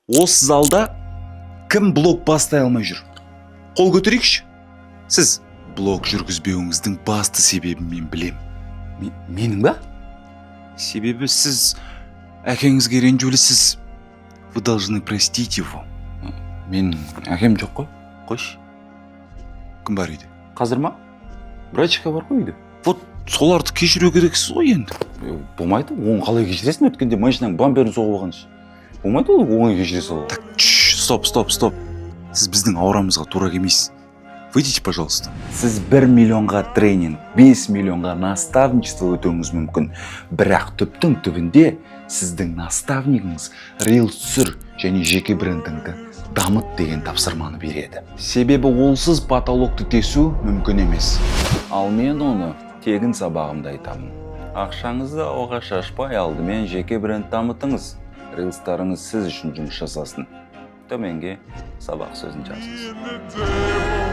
Осы залда кім блог бастай алмай жүр? Қол көтерейікші. Сіз блог жүргізбеуіңіздің басты себебін мен білем. Менің ба? Себебі сіз әкеңізге ренжулісіз. Вы должны простить его. Мен әкем жоқ қой. Қойшы. Кім бар үйде? Қазір ма? Братчика бар ғой үйде. Вот соларды кешіру керексіз ғой енді. Болмайды. Оны қалай кешіресің? Өткенде машинаның бамперін соғып алған ше. Болмайды ол оңай кешіре салу. Так, стоп. Сіз біздің аурамызға тура келмейсіз. Выйдите, пожалуйста. Сіз 1 миллионға тренинг, 5 миллионға наставничество өтуіңіз мүмкін. Бірақ түптің түбінде сіздің наставнигіңіз рилс түсір және жеке брендіңді дамыт деген тапсырманы береді. Себебі олсыз потолокты тесу мүмкін емес. Ал мен оны тегін сабағымда айтамын. Ақшаңызды оға шашпай алдымен жеке бренд дамытыңыз. Рилстарыңыз сіз үшін жұмыс жасасын. Төменге сабақ сөзін жазыңыз.